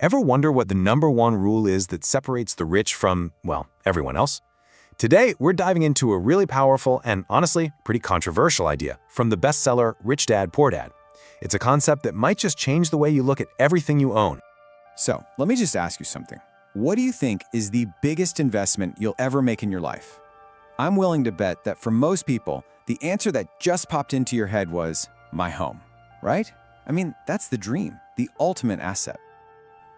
Ever wonder what the number one rule is that separates the rich from, well, everyone else? Today, we're diving into a really powerful and, honestly, pretty controversial idea from the bestseller Rich Dad, Poor Dad. It's a concept that might just change the way you look at everything you own. So, let me just ask you something. What do you think is the biggest investment you'll ever make in your life? I'm willing to bet that for most people, the answer that just popped into your head was, my home, right? I mean, that's the dream, the ultimate asset.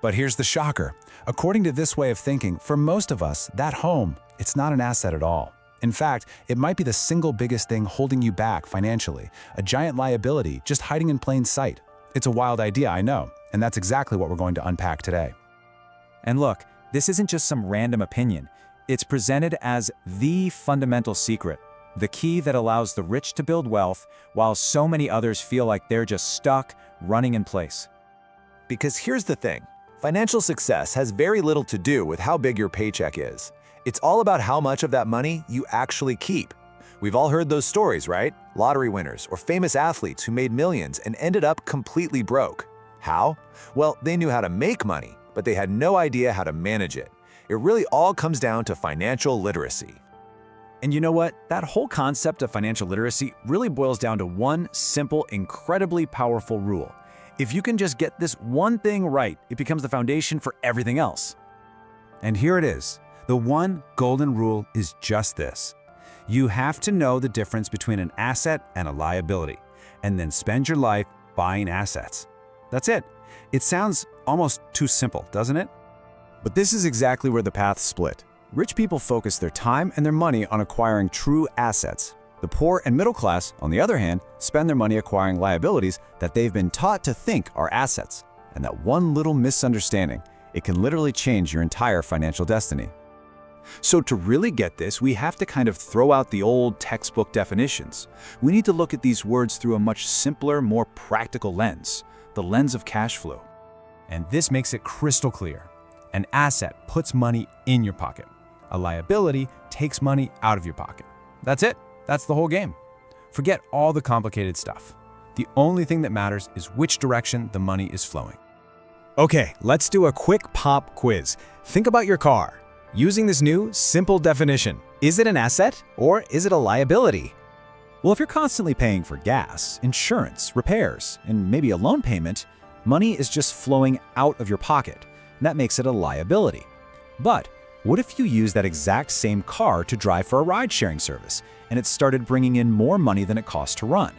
But here's the shocker. According to this way of thinking, for most of us, that home, it's not an asset at all. In fact, it might be the single biggest thing holding you back financially, a giant liability just hiding in plain sight. It's a wild idea, I know, and that's exactly what we're going to unpack today. And look, this isn't just some random opinion. It's presented as the fundamental secret, the key that allows the rich to build wealth while so many others feel like they're just stuck, running in place. Because here's the thing. Financial success has very little to do with how big your paycheck is. It's all about how much of that money you actually keep. We've all heard those stories, right? Lottery winners or famous athletes who made millions and ended up completely broke. How? Well, they knew how to make money, but they had no idea how to manage it. It really all comes down to financial literacy. And you know what? That whole concept of financial literacy really boils down to one simple, incredibly powerful rule. If you can just get this one thing right, it becomes the foundation for everything else. And here it is. The one golden rule is just this. You have to know the difference between an asset and a liability, and then spend your life buying assets. That's it. It sounds almost too simple, doesn't it? But this is exactly where the paths split. Rich people focus their time and their money on acquiring true assets. The poor and middle class, on the other hand, spend their money acquiring liabilities that they've been taught to think are assets. And that one little misunderstanding, it can literally change your entire financial destiny. So to really get this, we have to kind of throw out the old textbook definitions. We need to look at these words through a much simpler, more practical lens, the lens of cash flow. And this makes it crystal clear. An asset puts money in your pocket. A liability takes money out of your pocket. That's it. That's the whole game. Forget all the complicated stuff. The only thing that matters is which direction the money is flowing. Okay, let's do a quick pop quiz. Think about your car. Using this new, simple definition, is it an asset or is it a liability? Well, if you're constantly paying for gas, insurance, repairs, and maybe a loan payment, money is just flowing out of your pocket. And that makes it a liability. But what if you use that exact same car to drive for a ride-sharing service, and it started bringing in more money than it costs to run?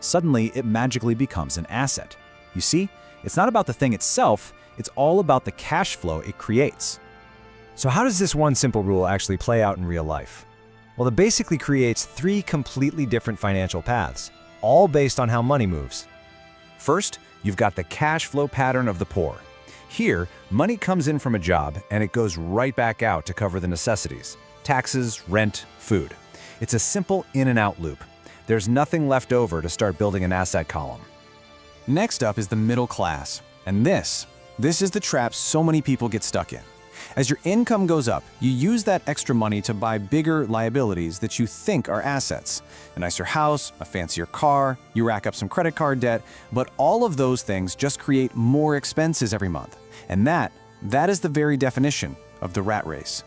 Suddenly, it magically becomes an asset. You see, it's not about the thing itself, it's all about the cash flow it creates. So how does this one simple rule actually play out in real life? Well, it basically creates three completely different financial paths, all based on how money moves. First, you've got the cash flow pattern of the poor. Here, money comes in from a job and it goes right back out to cover the necessities: taxes, rent, food. It's a simple in and out loop. There's nothing left over to start building an asset column. Next up is the middle class. And this is the trap so many people get stuck in. As your income goes up, you use that extra money to buy bigger liabilities that you think are assets. A nicer house, a fancier car, you rack up some credit card debt, but all of those things just create more expenses every month. And that is the very definition of the rat race.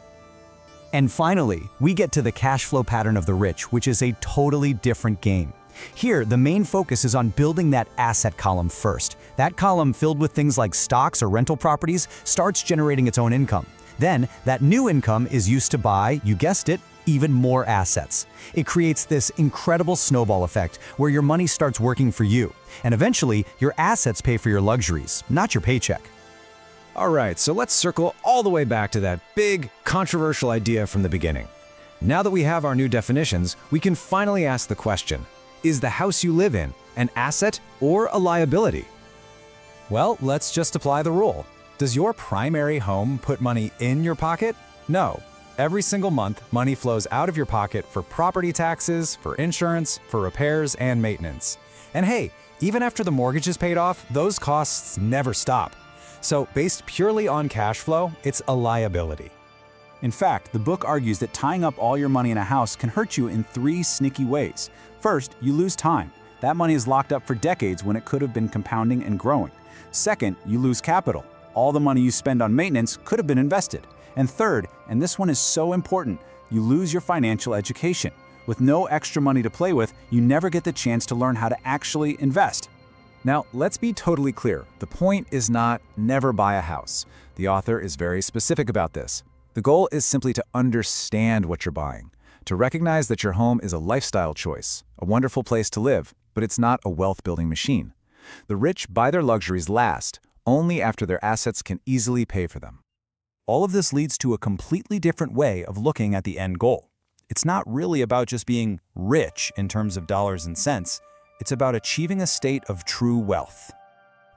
And finally, we get to the cash flow pattern of the rich, which is a totally different game. Here, the main focus is on building that asset column first. That column, filled with things like stocks or rental properties, starts generating its own income. Then, that new income is used to buy, you guessed it, even more assets. It creates this incredible snowball effect where your money starts working for you. And eventually, your assets pay for your luxuries, not your paycheck. All right, so let's circle all the way back to that big, controversial idea from the beginning. Now that we have our new definitions, we can finally ask the question: is the house you live in an asset or a liability? Well, let's just apply the rule. Does your primary home put money in your pocket? No. Every single month, money flows out of your pocket for property taxes, for insurance, for repairs, and maintenance. And hey, even after the mortgage is paid off, those costs never stop. So, based purely on cash flow, it's a liability. In fact, the book argues that tying up all your money in a house can hurt you in three sneaky ways. First, you lose time. That money is locked up for decades when it could have been compounding and growing. Second, you lose capital. all the money you spend on maintenance could have been invested. And third, and this one is so important, you lose your financial education. With no extra money to play with, you never get the chance to learn how to actually invest. Now, let's be totally clear. The point is not never buy a house. The author is very specific about this. The goal is simply to understand what you're buying, to recognize that your home is a lifestyle choice, a wonderful place to live, but it's not a wealth-building machine. The rich buy their luxuries last, only after their assets can easily pay for them. All of this leads to a completely different way of looking at the end goal. It's not really about just being rich in terms of dollars and cents. It's about achieving a state of true wealth.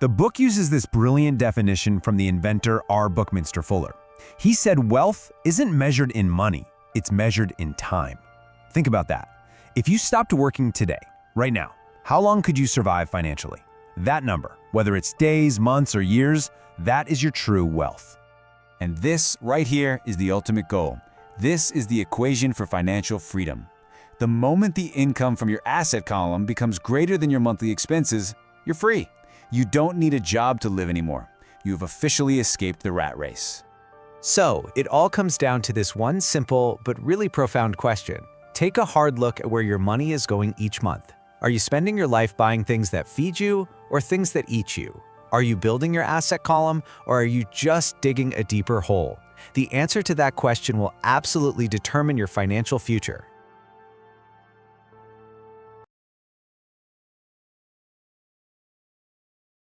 The book uses this brilliant definition from the inventor R. Buckminster Fuller. He said wealth isn't measured in money, it's measured in time. Think about that. If you stopped working today, right now, how long could you survive financially? That number, whether it's days, months, or years, that is your true wealth. And this right here is the ultimate goal. This is the equation for financial freedom. The moment the income from your asset column becomes greater than your monthly expenses, you're free. You don't need a job to live anymore. You've officially escaped the rat race. So, it all comes down to this one simple but really profound question. Take a hard look at where your money is going each month. Are you spending your life buying things that feed you or things that eat you? Are you building your asset column or are you just digging a deeper hole? The answer to that question will absolutely determine your financial future.